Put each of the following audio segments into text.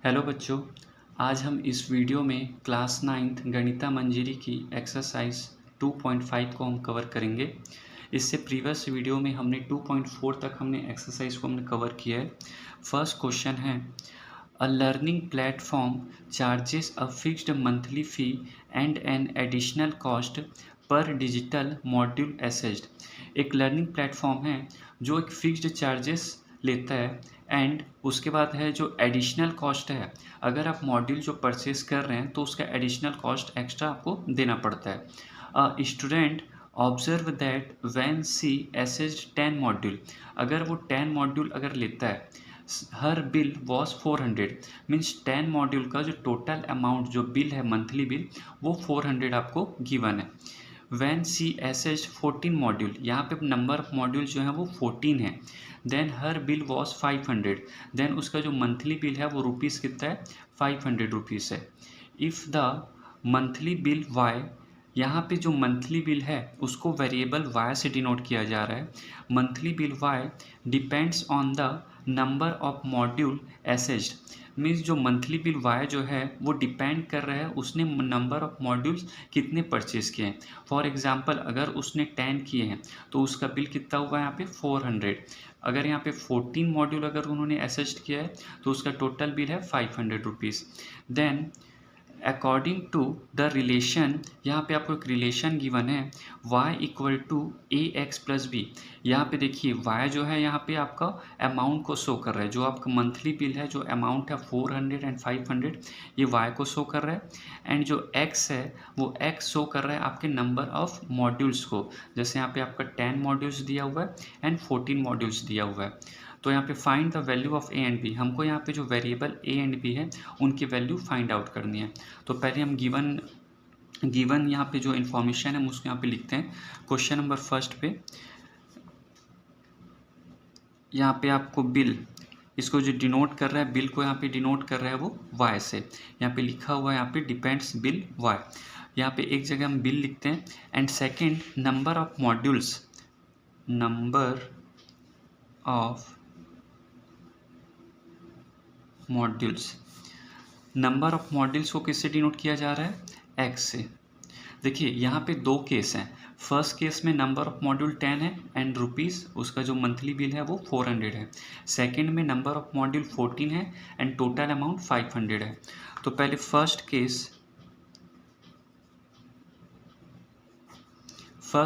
Hello बच्चों, आज हम इस वीडियो में क्लास 9th गणिता मंजरी की एक्सरसाइज 2.5 को हम कवर करेंगे। इससे प्रीवियस वीडियो में हमने 2.4 तक हमने एक्सरसाइज को हमने कवर किया है। फर्स्ट क्वेश्चन है, a learning platform charges a fixed monthly fee and an additional cost per digital module assessed. एक लर्निंग प्लेटफॉर्म है जो एक फिक्स्ड चार्जेस लेता है एंड उसके बाद है जो एडिशनल कॉस्ट है, अगर आप मॉड्यूल जो परचेज कर रहे हैं तो उसका एडिशनल कॉस्ट एक्स्ट्रा आपको देना पड़ता है। A student observe that when she accessed 10 module, अगर वो 10 मॉड्यूल अगर लेता है, her bill was 400, means 10 module का जो टोटल अमाउंट जो बिल है मंथली बिल वो 400 आपको गिवन है। वैन सी एस एच 14 मॉड्यूल, यहाँ पे नंबर ऑफ मॉड्यूल जो है वो 14 है। Then her bill was 500, then उसका जो मंथली बिल है वो रुपीज़ कितना है, 500 रुपीज़ है। If the monthly bill y, यहाँ पे जो मंथली बिल है उसको वेरिएबल वाई से डिनोट किया जा रहा है। Monthly bill y depends on the number of module accessed, means जो मंथली बिल वाई जो है वो डिपेंड कर रहा है उसने नंबर ऑफ मॉड्यूल्स कितने परचेज किए हैं। फॉर एग्जांपल अगर उसने 10 किए हैं तो उसका बिल कितना हुआ है यहाँ पे 400। अगर यहाँ पे 14 मॉड्यूल अगर उन्होंने असेस्ट किया है तो उसका टोटल बिल है 500 rupees. Then according to the relation, यहाँ पे आपको एक रिलेशन गिवन है y equal to a x plus b. यहाँ पे देखिए y जो है यहाँ पे आपका अमाउंट को शो कर रहा है, जो आपका मंथली बिल है जो अमाउंट है 400 एंड 500 ये y को शो कर रहा है। एंड जो x है वो x शो कर रहा है आपके नंबर ऑफ मॉड्यूल्स को, जैसे यहाँ पे आपका 10 मॉड्यूल्स दिया हुआ है एंड 14 मॉड्यूल्स दिया हुआ है। तो यहाँ पे find the value of a and b, हमको यहाँ पे जो वेरिएबल ए एंड बी है उनकी वैल्यू फाइंड आउट करनी है। तो पहले हम गिवन यहाँ पे जो इन्फॉर्मेशन है हम उसको यहाँ पे लिखते हैं। क्वेश्चन नंबर फर्स्ट पे यहाँ पे आपको बिल, इसको जो डिनोट कर रहा है बिल को यहाँ पे डिनोट कर रहा है वो वाई से, यहाँ पे लिखा हुआ है यहाँ पे डिपेंड्स बिल वाई, यहाँ पे एक जगह हम बिल लिखते हैं। And second number of modules, number of modules, number of modules को किससे डिनोट किया जा रहा है, एक्स से। देखिए यहाँ पे दो केस हैं। फर्स्ट केस में नंबर ऑफ मॉड्यूल 10 है एंड रुपीज़ उसका जो मंथली बिल है वो 400 है। सेकंड में नंबर ऑफ मॉड्यूल 14 है एंड टोटल अमाउंट 500 है। तो पहले फर्स्ट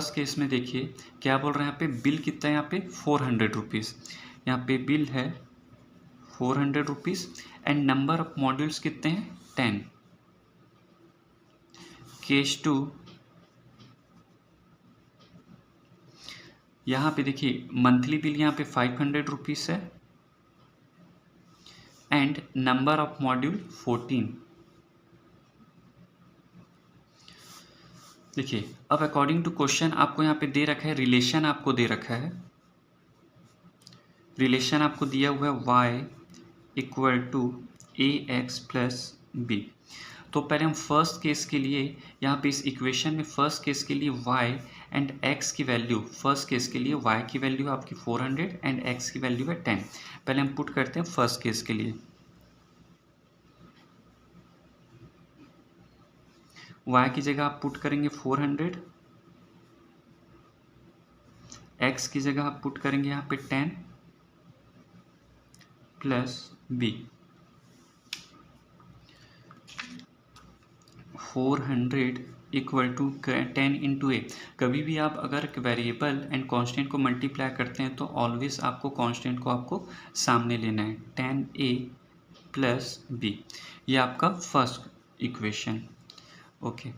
केस में देखिए क्या बोल रहे हैं, यहाँ पे बिल कितना है, यहाँ पे 400 रुपीज़, यहाँ पे बिल है 400 rupees and number of modules कितने हैं 10। केस 2, यहाँ पे देखिए मंथली बिल यहाँ पे 500 रुपीज़ है एंड नंबर ऑफ मॉड्यूल 14। देखिए अब अकॉर्डिंग टू क्वेश्चन आपको यहाँ पे दे रखा है, रिलेशन आपको दे रखा है, रिलेशन आपको दिया हुआ है y equal to a x plus b. तो पहले हम फर्स्ट केस के लिए यहाँ पे इस इक्वेशन में फर्स्ट केस के लिए y एंड x की वैल्यू, फर्स्ट केस के लिए y की वैल्यू आपकी 400 एंड x की वैल्यू है 10। पहले हम पुट करते हैं फर्स्ट केस के लिए, y की जगह आप पुट करेंगे 400, x की जगह आप पुट करेंगे यहाँ पे 10 plus b। 400 equal to 10 into a. कभी भी आप अगर वेरिएबल एंड कांस्टेंट को मल्टीप्लाई करते हैं तो ऑलवेज आपको कांस्टेंट को आपको सामने लेना है, 10a प्लस बी। ये आपका फर्स्ट इक्वेशन। ओके,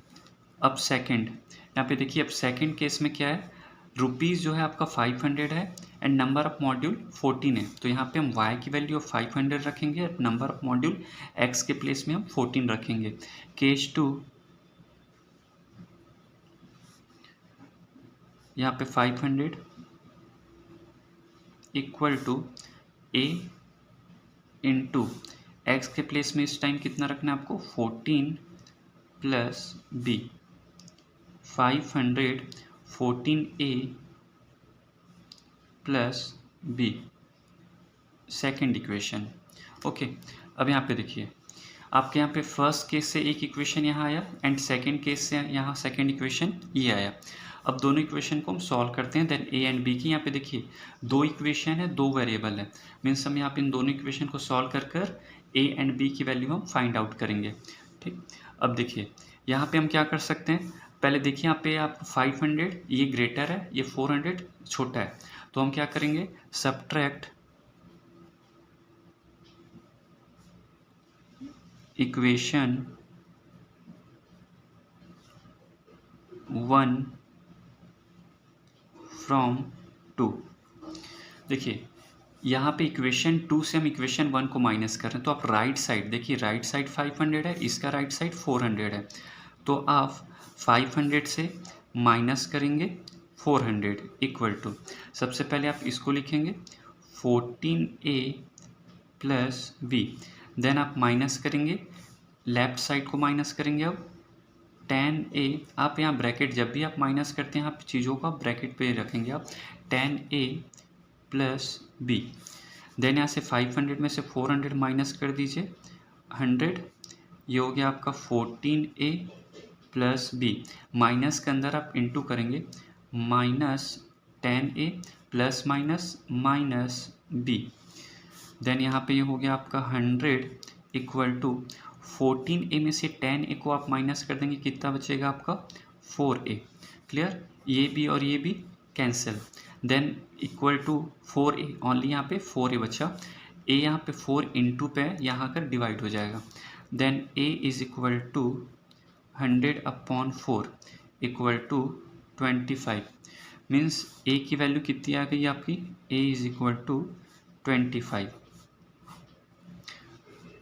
अब सेकंड, यहाँ पे देखिए अब सेकंड केस में क्या है, रुपीज़ जो है आपका 500 है एंड नंबर ऑफ मॉड्यूल 14 है। तो यहाँ पे हम y की वैल्यू 500 रखेंगे, नंबर ऑफ मॉड्यूल x के प्लेस में हम 14 रखेंगे। केस 2, यहाँ पे 500 equal to a into x के प्लेस में इस टाइम कितना रखना है आपको 14 plus b। 500 14a plus b, second equation. Okay, अब यहाँ पे देखिए आपके यहाँ पे फर्स्ट केस से एक इक्वेशन यहाँ आया एंड सेकंड केस से यहाँ सेकंड इक्वेशन ये आया। अब दोनों इक्वेशन को हम सॉल्व करते हैं। देन ए एंड बी की यहाँ पे देखिए दो इक्वेशन है, दो वेरिएबल है, मीन्स हम यहाँ पे इन दोनों इक्वेशन को सॉल्व कर कर ए एंड बी की वैल्यू हम फाइंड आउट करेंगे। ठीक, अब देखिए यहाँ पे हम क्या कर सकते हैं, पहले देखिए यहाँ पे आप 500 ये ग्रेटर है, ये 400 छोटा है, तो हम क्या करेंगे, सब्ट्रैक्ट इक्वेशन 1 फ्रॉम 2। देखिए यहाँ पे इक्वेशन 2 से हम इक्वेशन 1 को माइनस कर रहे हैं, तो आप राइट साइड देखिए, राइट साइड 500 है, इसका राइट साइड 400 है, तो आप 500 से माइनस करेंगे 400 इक्वल टू, सबसे पहले आप इसको लिखेंगे 14a प्लस बी, देन आप माइनस करेंगे, लेफ्ट साइड को माइनस करेंगे, अब 10a, आप यहाँ ब्रैकेट जब भी आप माइनस करते हैं आप चीज़ों का ब्रैकेट पे रखेंगे, आप 10a प्लस बी, देन यहाँ से 500 में से 400 माइनस कर दीजिए 100, ये हो गया आपका 14a प्लस बी, माइनस के अंदर आप इंटू करेंगे minus 10a plus minus minus b, then यहाँ पे ये हो गया आपका 100 इक्वल टू 14a में से 10a को आप माइनस कर देंगे, कितना बचेगा आपका 4a। क्लियर, ये भी और ये भी cancel, then equal to 4a, only यहाँ पे 4a बचा, a यहाँ पे 4 इंटू पे यहाँ कर डिवाइड हो जाएगा, then a is equal to 100/4 equal to 25, means a की वैल्यू कितनी आ गई आपकी, a is equal to 25।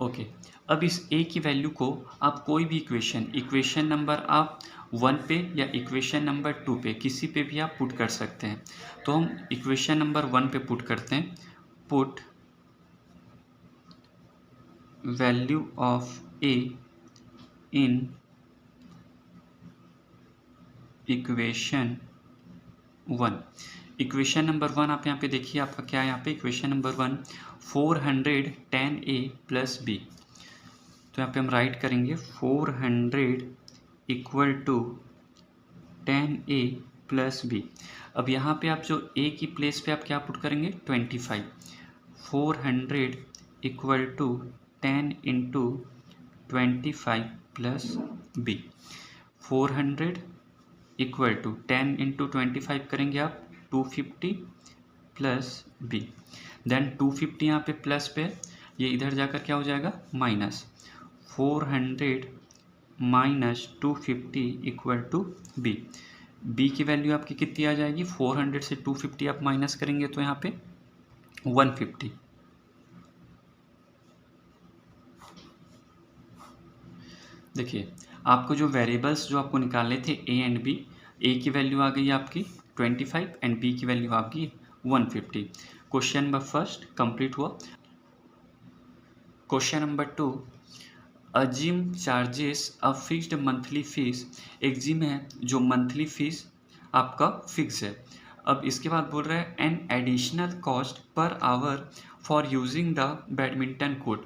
Okay, अब इस a की वैल्यू को आप कोई भी इक्वेशन नंबर आप 1 पे या इक्वेशन नंबर 2 पे किसी पे भी आप पुट कर सकते हैं। तो हम इक्वेशन नंबर 1 पे पुट करते हैं, put value of a in equation 1। Equation number 1 आप यहाँ पे देखिए आपका क्या है, यहाँ पे equation number 1 410a plus b, तो यहाँ पे हम राइट करेंगे 400 equal to 10a plus B. अब यहाँ पे आप जो a की प्लेस पे आप क्या पुट करेंगे 25, 400 equal to 10 into 25 plus b, 400 equal to 10 into 25 करेंगे आप 250 प्लस बी, देन 250 यहाँ पे प्लस पे, ये इधर जाकर क्या हो जाएगा minus, 400 minus 250 equal to b, b की वैल्यू आपकी कितनी आ जाएगी, 400 से 250 आप माइनस करेंगे तो यहाँ पे 150। देखिए आपको जो वेरिएबल्स जो आपको निकालने थे ए एंड बी, ए की वैल्यू आ गई आपकी 25 एंड बी की वैल्यू आ गई 150। क्वेश्चन नंबर फर्स्ट कंप्लीट हुआ। Question number 2, Azim charges a fixed monthly fees, एक जिम है जो मंथली फीस आपका फिक्स है। अब इसके बाद बोल रहा है an additional cost per hour for using the badminton court,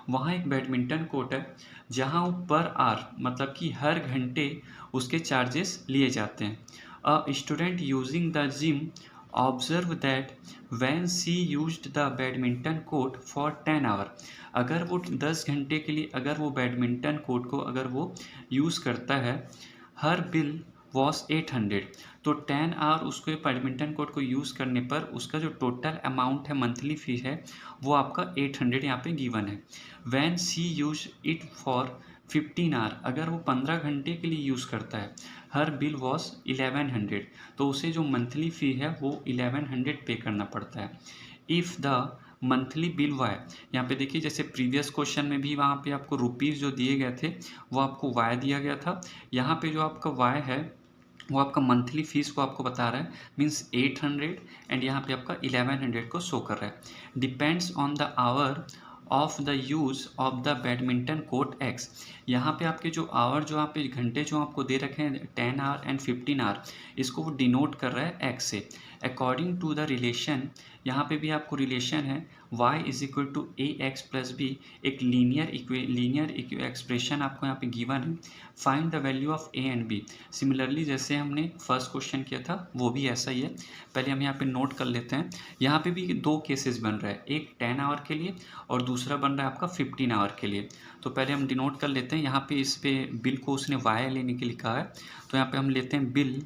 वहाँ एक बैडमिंटन कोर्ट है जहाँ पर आवर मतलब कि हर घंटे उसके चार्जेस लिए जाते हैं। A student using the gym observe that when she used the badminton court for 10 hour, अगर वो 10 घंटे के लिए अगर वो बैडमिंटन कोर्ट को अगर वो यूज़ करता है, हर बिल वॉस 800, तो 10 आवर उसको बैडमिंटन कोर्ट को यूज़ करने पर उसका जो टोटल अमाउंट है मंथली फी है वो आपका 800 यहाँ पे गिवन है। When she use it for 15 hour, अगर वो 15 घंटे के लिए यूज़ करता है, हर बिल वॉस 1100, तो उसे जो मंथली फ़ी है वो 1100 पे करना पड़ता है। If the monthly bill y, यहाँ पे देखिए जैसे प्रीवियस क्वेश्चन में भी वहाँ पे आपको रुपीज़ जो दिए गए थे वो आपको वाई दिया गया था, यहाँ पे जो आपका वाई है वो आपका मंथली फीस को आपको बता रहा है, मीन्स 800 एंड यहाँ पे आपका 1100 को शो कर रहा है। Depends on the hour of the use of the badminton court x, यहाँ पे आपके जो आवर जो आप घंटे जो आपको दे रखे हैं 10 आवर एंड 15 आवर, इसको वो डिनोट कर रहा है एक्स से। अकॉर्डिंग टू द रिलेशन, यहाँ पे भी आपको रिलेशन है y is equal to a x plus b एक लीनियर एक्सप्रेशन आपको यहाँ पे गिवन है। Find the value of a and b. Similarly जैसे हमने फर्स्ट क्वेश्चन किया था वो भी ऐसा ही है। पहले हम यहाँ पे नोट कर लेते हैं। यहाँ पे भी दो केसेस बन रहा है, एक 10 आवर के लिए और दूसरा बन रहा है आपका 15 आवर के लिए। तो पहले हम डिनोट कर लेते हैं। यहाँ पे इस पे बिल को उसने वाई लेने के लिए कहा है, तो यहाँ पे हम लेते हैं बिल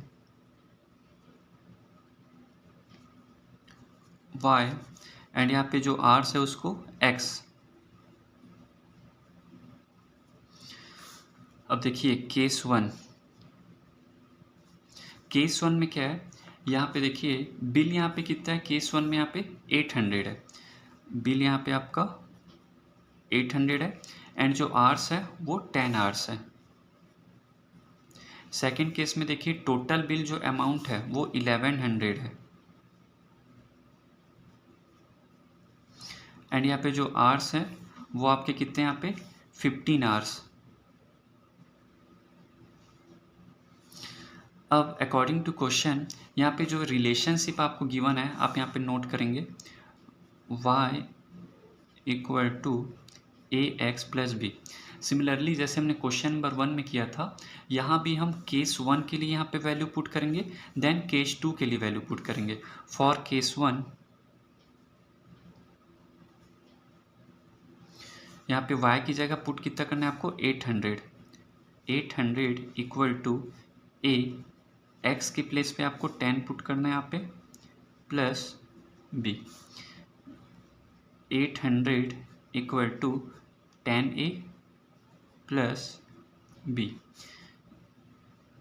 वाई एंड यहाँ पे जो आर्स है उसको एक्स। अब देखिए केस वन में क्या है, यहाँ पे देखिए बिल यहाँ पे कितना है, केस वन में यहाँ पे 800 है, बिल यहाँ पे आपका 800 है एंड जो आर्स है वो 10 आवर्स है। सेकंड केस में देखिए टोटल बिल जो अमाउंट है वो 1100 है एंड यहाँ पे जो आवर्स है वो आपके कितने यहाँ पे 15 आवर्स। अब अकॉर्डिंग टू क्वेश्चन यहाँ पे जो रिलेशनशिप आपको गिवन है आप यहाँ पे नोट करेंगे, y equal to a x plus b. Similarly जैसे हमने क्वेश्चन नंबर 1 में किया था, यहाँ भी हम केस 1 के लिए यहाँ पे वैल्यू पुट करेंगे, देन केस 2 के लिए वैल्यू पुट करेंगे। फॉर केस 1 यहाँ पे y की जगह पुट कितना करना है आपको 800 इक्वल टू ए एक्स की प्लेस पे आपको 10 पुट करना है यहाँ पे plus b. 800 equal to 10a plus b.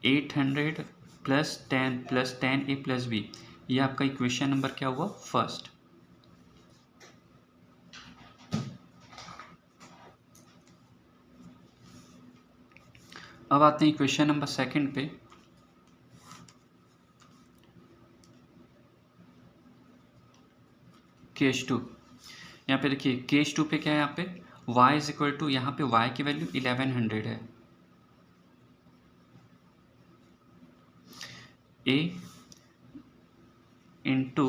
800 plus 10a plus b, ये आपका इक्वेशन नंबर क्या हुआ फर्स्ट। अब आते हैं इक्वेशन नंबर सेकंड पे। केस 2, यहाँ पे देखिए केस 2 पे क्या है, यहाँ पे y इज इक्वल टू, यहाँ पे y की वैल्यू 1100 है, a इंटू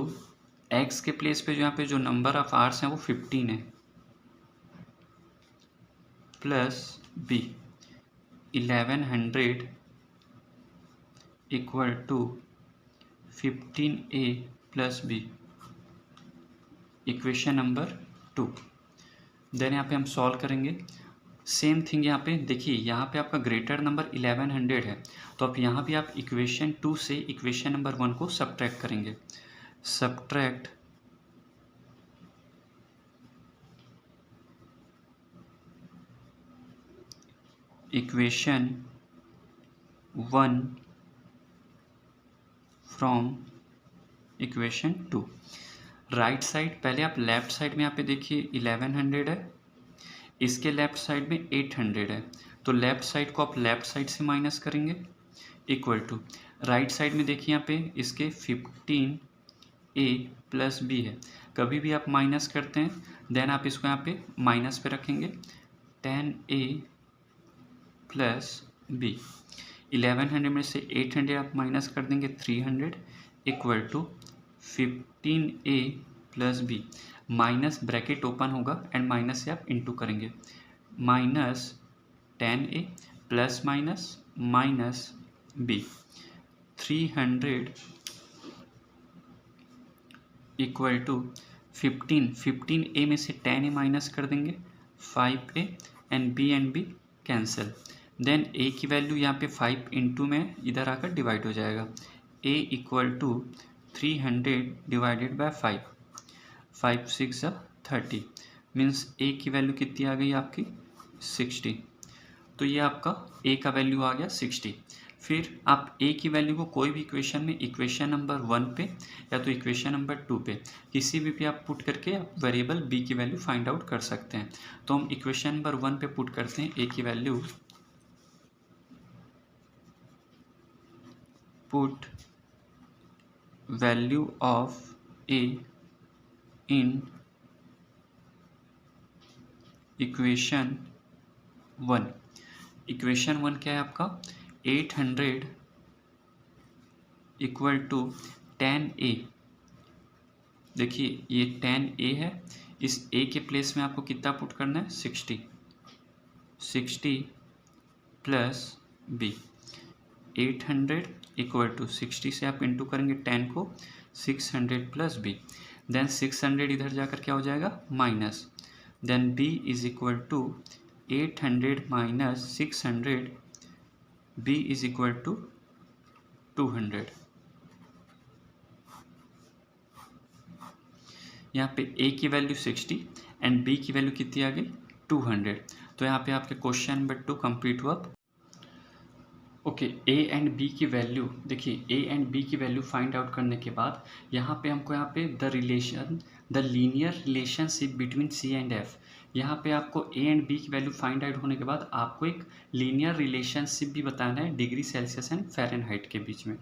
एक्स के प्लेस पे जो यहाँ पे जो नंबर ऑफ आवर्स हैं वो 15 है plus b 1100 equal to 15a plus b, equation number 2। Then यहाँ पे हम सॉल्व करेंगे। सेम थिंग यहाँ पे देखिए, यहाँ पे आपका ग्रेटर नंबर 1100 है, तो अब यहाँ भी आप इक्वेशन 2 से इक्वेशन नंबर 1 को सब्ट्रैक्ट करेंगे। Subtract equation 1 from equation 2। Right side पहले आप लेफ्ट साइड में यहाँ पे देखिए 1100 है, इसके लेफ्ट साइड में 800 है, तो लेफ्ट साइड को आप लेफ्ट साइड से माइनस करेंगे इक्वल टू राइट साइड में देखिए यहाँ पे इसके 15a प्लस बी है। कभी भी आप माइनस करते हैं देन आप इसको यहाँ पे माइनस पे रखेंगे 10a प्लस बी। 1100 में से 800 आप माइनस कर देंगे 300 equal to 15a plus b. Minus bracket open होगा एंड माइनस से आप इंटू करेंगे, minus 10a plus minus minus b। 300 equal to 15a में से 10a माइनस कर देंगे 5a and b cancel. Then a की वैल्यू यहाँ पे 5 इंटू में इधर आकर डिवाइड हो जाएगा। a equal to 300 divided by 5, 5 6 30 means a की वैल्यू कितनी आ गई आपकी 60। तो ये आपका a का वैल्यू आ गया 60। फिर आप a की वैल्यू को कोई भी इक्वेशन में इक्वेशन नंबर 1 पे या तो इक्वेशन नंबर 2 पे किसी भी आप पुट करके आप वेरिएबल b की वैल्यू फाइंड आउट कर सकते हैं। तो हम इक्वेशन नंबर 1 पे पुट करते हैं a की value, put value of a in equation 1। Equation 1 क्या है आपका 800 इक्वल टू 10a। देखिए ये 10a है, इस ए के प्लेस में आपको कितना पुट करना है, 60 प्लस बी, 800 इक्वल टू 60 से आप इंटू करेंगे 10 को, 600 प्लस बी, देन 600 इधर जाकर क्या हो जाएगा, minus, then b is equal to 800 minus 600, b is equal to 200। यहाँ पे a की वैल्यू 60 एंड b की वैल्यू कितनी आ गई, 200। तो यहाँ पे आपके क्वेश्चन नंबर 2 कंप्लीट हुआ। ओके, a एंड b की वैल्यू देखिए, a एंड b की वैल्यू फाइंड आउट करने के बाद यहाँ पे हमको यहाँ पे the linear relationship between c and f, यहाँ पे आपको a एंड b की वैल्यू फाइंड आउट होने के बाद आपको एक लीनियर रिलेशनशिप भी बताना है डिग्री सेल्सियस एंड फ़ारेनहाइट के बीच में।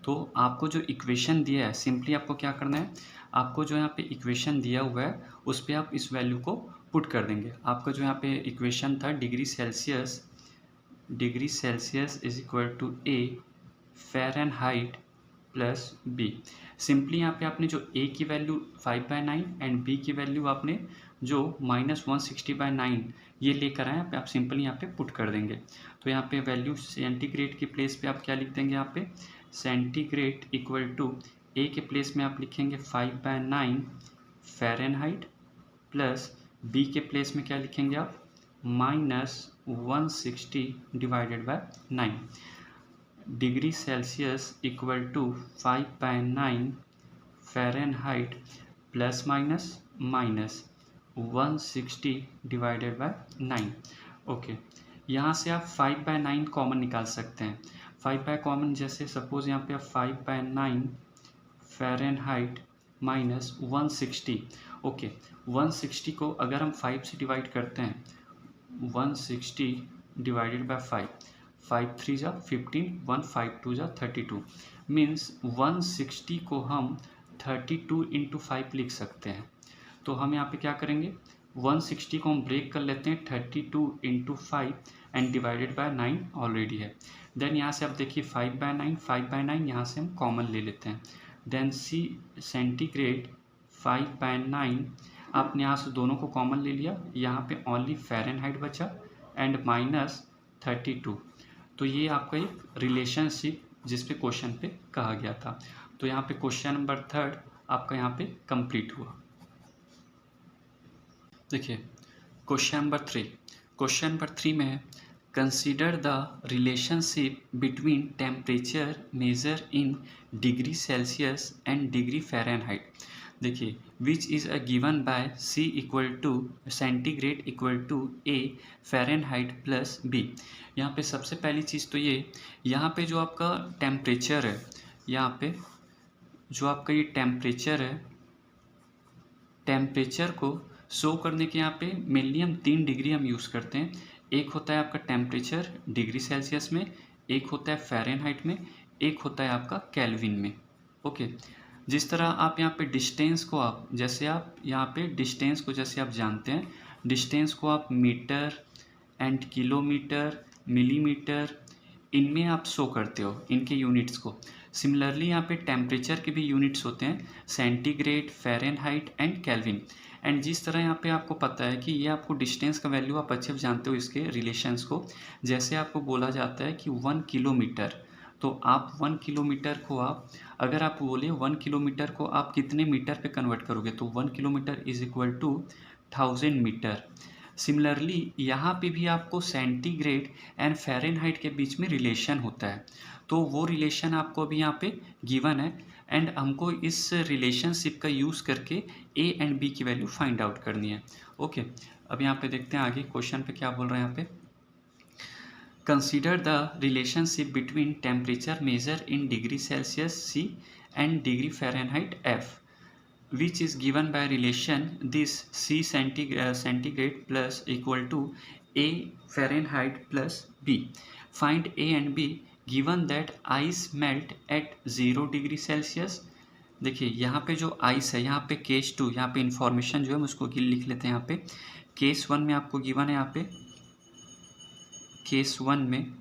तो आपको जो इक्वेशन दिया है, सिंपली आपको क्या करना है, आपको जो यहाँ पे इक्वेशन दिया हुआ है उस पर आप इस वैल्यू को पुट कर देंगे। आपका जो यहाँ पे इक्वेशन था, degree Celsius is equal to a Fahrenheit plus b। Simply यहाँ पे आपने जो a की वैल्यू 5/9 एंड b की वैल्यू आपने जो -160/9 ये लेकर आए, आप सिंपली यहाँ पे पुट कर देंगे। तो यहाँ पे वैल्यू सेंटीग्रेड की प्लेस पे आप क्या लिख देंगे, यहाँ पे सेंटीग्रेड इक्वल टू a के प्लेस में आप लिखेंगे 5/9 फ़ारेनहाइट प्लस b के प्लेस में क्या लिखेंगे आप, -160 divided by 9, degree Celsius equal to 5/9 Fahrenheit plus minus 160 divided by 9। Okay, यहाँ से आप 5/9 कॉमन निकाल सकते हैं। 5 कॉमन, जैसे सपोज यहाँ पे आप 5/9 फ़ारेनहाइट माइनस 160। ओके, 160 को अगर हम 5 से डिवाइड करते हैं, 160 डिवाइडेड बाय 5, 5 3 जा 15, 1 5 2 जा 32, मीन्स 160 को हम 32 इंटू 5 लिख सकते हैं। तो हम यहाँ पे क्या करेंगे, 160 को हम ब्रेक कर लेते हैं, 32 into 5 and divided by 9 already है। देन यहाँ से आप देखिए 5/9 यहाँ से हम कॉमन ले लेते हैं, देन सी सेंटीग्रेड 5/9 आपने यहाँ से दोनों को कॉमन ले लिया, यहाँ पे ओनली फ़ारेनहाइट बचा एंड -32। तो ये आपका एक रिलेशनशिप जिस पे क्वेश्चन पे कहा गया था। तो यहाँ पे क्वेश्चन नंबर 3 आपका यहाँ पे कंप्लीट हुआ। देखिए क्वेश्चन नंबर 3 में है, consider the relationship between temperature measure in degree Celsius and degree Fahrenheit. देखिए, which is a given by C equal to centigrade equal to A Fahrenheit plus B। यहाँ पे सबसे पहली चीज़ तो ये, यहाँ पे जो आपका टेम्परेचर है, यहाँ पे जो आपका ये टेम्परेचर है, टेम्परेचर को शो करने के यहाँ पे मेनली हम 3 डिग्री हम यूज़ करते हैं। एक होता है आपका टेम्परेचर डिग्री सेल्सियस में, एक होता है फ़ारेनहाइट में, एक होता है आपका केल्विन में। ओके, जिस तरह आप यहाँ पे डिस्टेंस को आप जैसे आप जानते हैं, डिस्टेंस को आप मीटर एंड किलोमीटर, मिलीमीटर, इनमें आप शो करते हो इनके यूनिट्स को। सिमिलरली यहाँ पे टेम्परेचर के भी यूनिट्स होते हैं, centigrade, Fahrenheit and kelvin. And जिस तरह यहाँ पे आपको पता है कि ये आपको डिस्टेंस का वैल्यू आप अच्छे से जानते हो इसके रिलेशंस को। जैसे आपको बोला जाता है कि 1 किलोमीटर, तो आप 1 किलोमीटर को आप अगर आप बोले 1 किलोमीटर को आप कितने मीटर पे कन्वर्ट करोगे, तो 1 kilometre is equal to 1000 metre. Similarly यहाँ पे भी आपको सेंटीग्रेड एंड फ़ारेनहाइट के बीच में रिलेशन होता है, तो वो रिलेशन आपको अभी यहाँ पे गिवन है एंड हमको इस रिलेशनशिप का यूज़ करके A एंड B की वैल्यू फाइंड आउट करनी है। ओके, अब यहाँ पे देखते हैं आगे क्वेश्चन पे क्या बोल रहे हैं यहाँ पे। Consider the relationship between temperature measure in degree Celsius C and degree Fahrenheit F, which is given by relation this C centigrade plus equal to A Fahrenheit plus B. Find A and B given that ice melt at 0 degree Celsius. देखिए यहाँ पे जो ice है, यहाँ पे case 2, यहाँ पे information जो है हम उसको लिख लेते हैं। यहाँ पे केस 1 में आपको गिवन है, यहाँ पे केस 1 में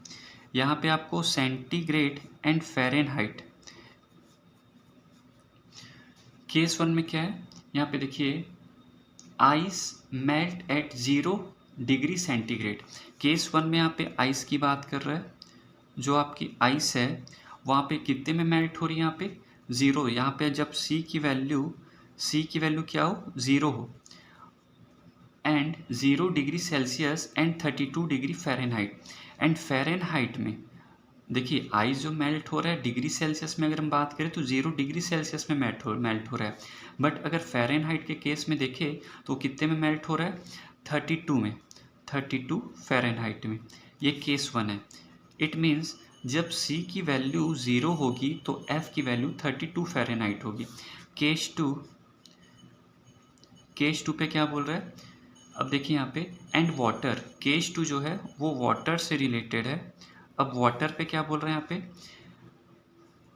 यहाँ पे आपको सेंटीग्रेड एंड फ़ारेनहाइट। केस 1 में क्या है, यहाँ पे देखिए ice melt eight 0 degree centigrade. Case 1 में यहाँ पे आइस की बात कर रहा है, जो आपकी आइस है वहाँ पे कितने में मेल्ट हो रही है, यहाँ पे 0। यहाँ पे जब C की वैल्यू क्या हो, 0 हो, and 0 degree Celsius and 32 degree Fahrenheit. And Fahrenheit में देखिए आइस जो मेल्ट हो रहा है डिग्री सेल्सियस में अगर हम बात करें तो 0 डिग्री सेल्सियस में मेल्ट हो रहा है, बट अगर फ़ारेनहाइट के केस में देखें तो कितने में मेल्ट हो रहा है, 32 फ़ारेनहाइट में। ये केस 1 है। इट मीन्स जब C की वैल्यू 0 होगी तो F की वैल्यू 32 फ़ारेनहाइट होगी। केस 2 पे क्या बोल रहा है, अब देखिए यहाँ पे एंड वाटर, केस 2 जो है वो वाटर से रिलेटेड है। अब वाटर पे क्या बोल रहे हैं, यहाँ पे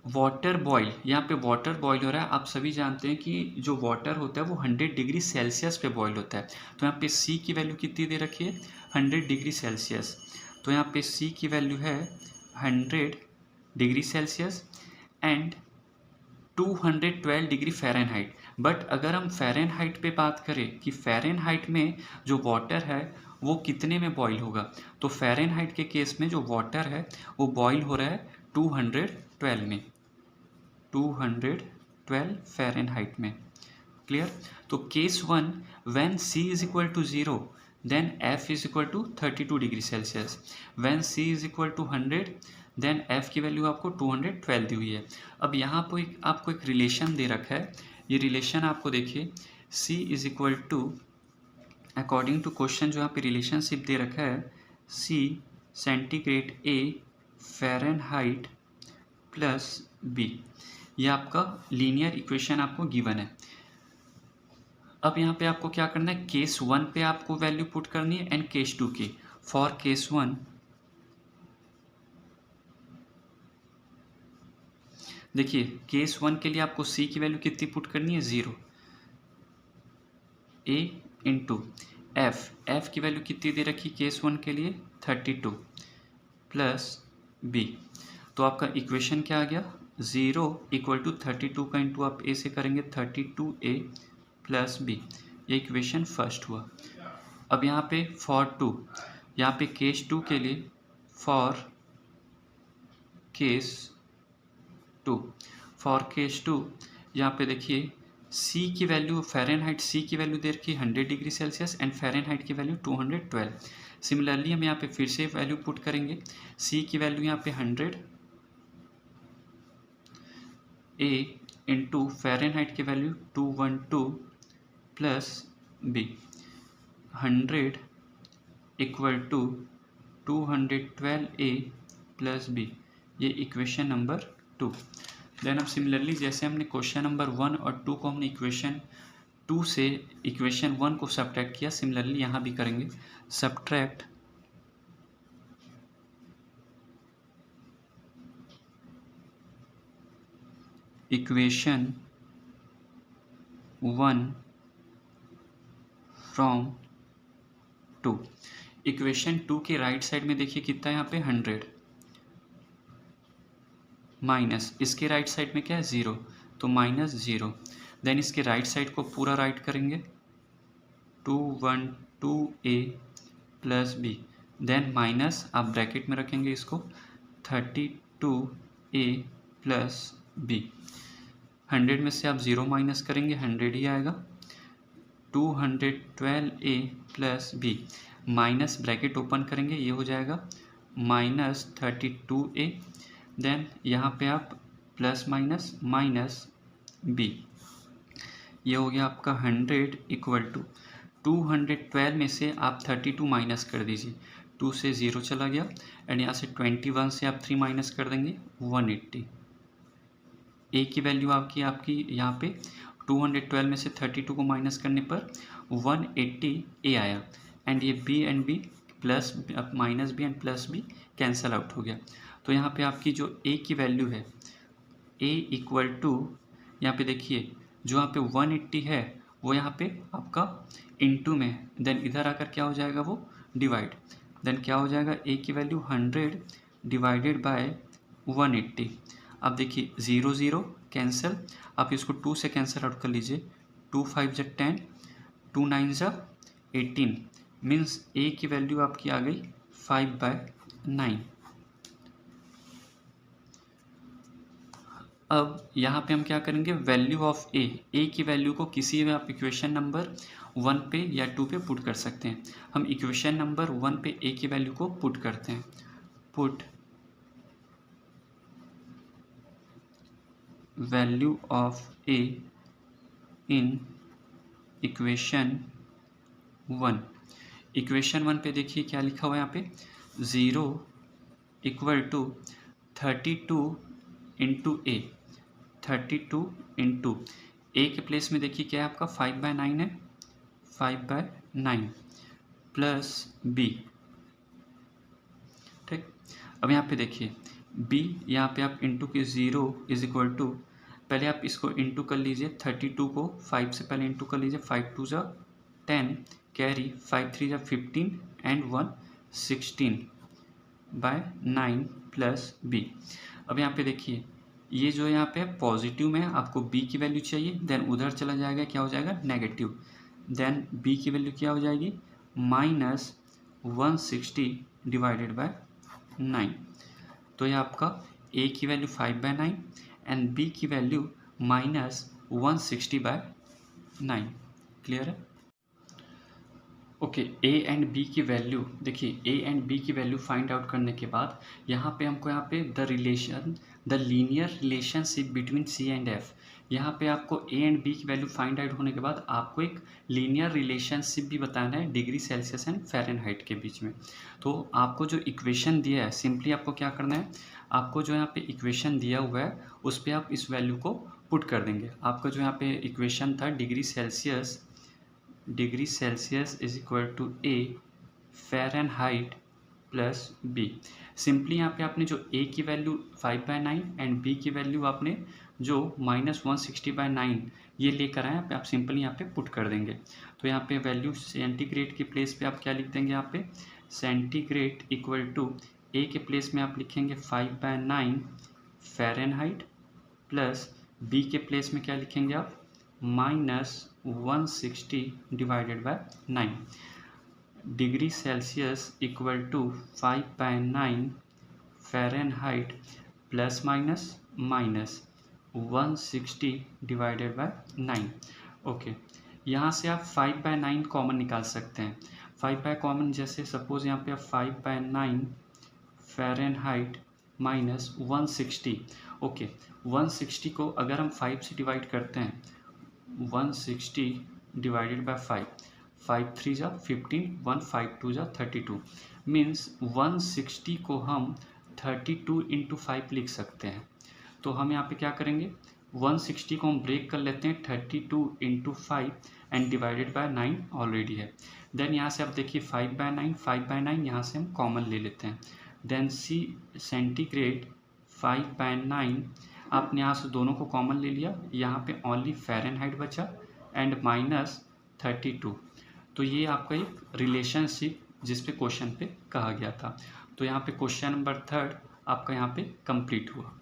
वाटर बॉयल, यहाँ पे वाटर बॉयल हो रहा है। आप सभी जानते हैं कि जो वाटर होता है वो 100 डिग्री सेल्सियस पे बॉयल होता है। तो यहाँ पे C की वैल्यू कितनी दे रखी है, 100 डिग्री सेल्सियस। तो यहाँ पे C की वैल्यू है 100 degree Celsius and 212 degree Fahrenheit. But अगर हम फ़ारेनहाइट पे बात करें कि फ़ारेनहाइट में जो वाटर है वो कितने में बॉईल होगा, तो फ़ारेनहाइट के केस में जो वाटर है वो बॉईल हो रहा है 212 में, 212 फ़ारेनहाइट में। क्लियर। तो case 1 when C is equal to 0 then F is equal to 32 degree Celsius, when C is equal to 100 then F की वैल्यू आपको 212 दी हुई है। अब यहाँ पर आपको एक रिलेशन दे रखा है, ये रिलेशन आपको देखिए C is equal to, according to question जो यहाँ पे रिलेशनशिप दे रखा है, C centigrade A Fahrenheit plus B, ये आपका लीनियर इक्वेशन आपको गिवन है। अब यहाँ पे आपको क्या करना है, केस 1 पे आपको वैल्यू पुट करनी है एंड केस 2 की। फॉर केस 1 देखिए केस 1 के लिए आपको C की वैल्यू कितनी पुट करनी है, 0, A इंटू F की वैल्यू कितनी दे रखी केस 1 के लिए, 32 प्लस B। तो आपका इक्वेशन क्या आ गया, 0 इक्वल टू 32 का इंटू आप A से करेंगे 32A प्लस B, ये इक्वेशन फर्स्ट हुआ। अब यहाँ पे फॉर 2, यहाँ पे केस 2 के लिए फॉर केस 2 यहाँ पे देखिए C की वैल्यू फ़ारेनहाइट, C की वैल्यू दे रखी 100 डिग्री सेल्सियस एंड फ़ारेनहाइट की वैल्यू 212। सिमिलरली हम यहाँ पे फिर से वैल्यू पुट करेंगे, C की वैल्यू यहाँ पे 100 A इंटू फ़ारेनहाइट की value 212 plus B, 100 equal to 212A plus B, ये इक्वेशन नंबर 2। देन अब सिमिलरली जैसे हमने क्वेश्चन नंबर 1 और 2 को हमने इक्वेशन 2 से इक्वेशन 1 को सब्ट्रैक्ट किया, सिमिलरली यहाँ भी करेंगे। Subtract equation 1 from 2। इक्वेशन 2 के राइट साइड में देखिए कितना है यहाँ पे 100 माइनस, इसके राइट साइड में क्या है 0, तो -0। देन इसके राइट साइड को पूरा राइट करेंगे 212A plus B, then minus आप ब्रैकेट में रखेंगे इसको 32A प्लस B। 100 में से आप 0 माइनस करेंगे 100 ही आएगा, 212A plus B, minus bracket open करेंगे ये हो जाएगा -32A, देन यहाँ पे आप प्लस माइनस B, ये हो गया आपका 100 इक्वल टू 212 में से आप 32 माइनस कर दीजिए, 2 से 0 चला गया एंड यहाँ से 21 से आप 3 माइनस कर देंगे 180। A की वैल्यू आपकी यहाँ पे 212 में से 32 को माइनस करने पर 180A आया एंड ये B and B plus minus B and plus B cancel out हो गया। तो यहाँ पे आपकी जो A की वैल्यू है A इक्वल टू, यहाँ पे देखिए जो यहाँ पे 180 है वो यहाँ पे आपका इनटू में, देन इधर आकर क्या हो जाएगा वो डिवाइड, देन क्या हो जाएगा A की वैल्यू 100 डिवाइडेड बाय 180। अब देखिए 0 0 कैंसिल, आप इसको 2 से कैंसिल आउट कर लीजिए, 2 5 जा 10, 2 9 ज़ा 18 मीन्स ए की वैल्यू आपकी आ गई 5/9। अब यहाँ पे हम क्या करेंगे, वैल्यू ऑफ ए की वैल्यू को किसी भी आप इक्वेशन नंबर 1 पे या 2 पे पुट कर सकते हैं। हम इक्वेशन नंबर 1 पे ए की वैल्यू को पुट करते हैं। Put value of A in equation 1। Equation 1 पे देखिए क्या लिखा हुआ है यहाँ पे, 0 equal to 32 into a. 32 into a के प्लेस में देखिए क्या है आपका 5/9 है, 5/9 प्लस बी। ठीक, अब यहाँ पे देखिए बी, यहाँ पे आप इंटू के 0 इज इक्वल टू, पहले आप इसको इंटू कर लीजिए, 32 को 5 से पहले इंटू कर लीजिए, 5 2 ज़ा 10 कैरी 5 3 ज़ा 15 एंड 1 16/9 प्लस बी। अब यहाँ पे देखिए ये जो यहाँ पे पॉजिटिव में आपको b की वैल्यू चाहिए, देन उधर चला जाएगा, क्या हो जाएगा नेगेटिव, देन b की वैल्यू क्या हो जाएगी -160 / 9। तो ये आपका a की वैल्यू 5/9 एंड b की वैल्यू -160/9। क्लियर है? ओके, ए एंड बी की वैल्यू देखिए, ए एंड बी की वैल्यू फाइंड आउट करने के बाद यहाँ पे हमको यहाँ पे the linear relationship between C and F, यहाँ पे आपको ए एंड बी की वैल्यू फाइंड आउट होने के बाद आपको एक लीनियर रिलेशनशिप भी बताना है डिग्री सेल्सियस एंड फ़ारेनहाइट के बीच में। तो आपको जो इक्वेशन दिया है, सिंपली आपको क्या करना है, आपको जो यहाँ पे इक्वेशन दिया हुआ है उस पर आप इस वैल्यू को पुट कर देंगे। आपका जो यहाँ पे इक्वेशन था degree Celsius is equal to A Fahrenheit plus B. Simply यहाँ पे आपने जो ए की वैल्यू 5/9 एंड बी की वैल्यू आपने जो -160/9 ये लेकर आए, यहाँ पे आप सिंपली यहाँ पे पुट कर देंगे। तो यहाँ पे वैल्यू सेंटीग्रेड की प्लेस पे आप क्या लिख देंगे, यहाँ पे सेंटीग्रेड इक्वल टू ए के प्लेस में आप लिखेंगे 5/9 फ़ारेनहाइट प्लस बी के प्लेस में क्या लिखेंगे आप -160 / 9। Degree Celsius equal to 5/9 Fahrenheit plus -160 / 9। Okay, यहाँ से आप 5/9 कॉमन निकाल सकते हैं। 5 कॉमन, जैसे सपोज यहाँ पे आप 5/9 फ़ारेनहाइट -160। ओके, 160 को अगर हम 5 से डिवाइड करते हैं, 160 / 5, 5 3 ज़ा 15, 1 5 2 ज़ा 32 मीन्स 160 को हम 32 इंटू 5 लिख सकते हैं। तो हम यहाँ पे क्या करेंगे, 160 को हम ब्रेक कर लेते हैं, 32 into 5 and divided by 9 already है। देन यहाँ से आप देखिए 5/9 यहाँ से हम कॉमन ले लेते हैं। देन सी सेंटीग्रेड 5/9 आपने यहाँ से दोनों को कॉमन ले लिया, यहाँ पे ओनली फ़ारेनहाइट बचा एंड -32। तो ये आपका एक रिलेशनशिप जिस पे क्वेश्चन पे कहा गया था। तो यहाँ पे क्वेश्चन नंबर 3 आपका यहाँ पे कंप्लीट हुआ।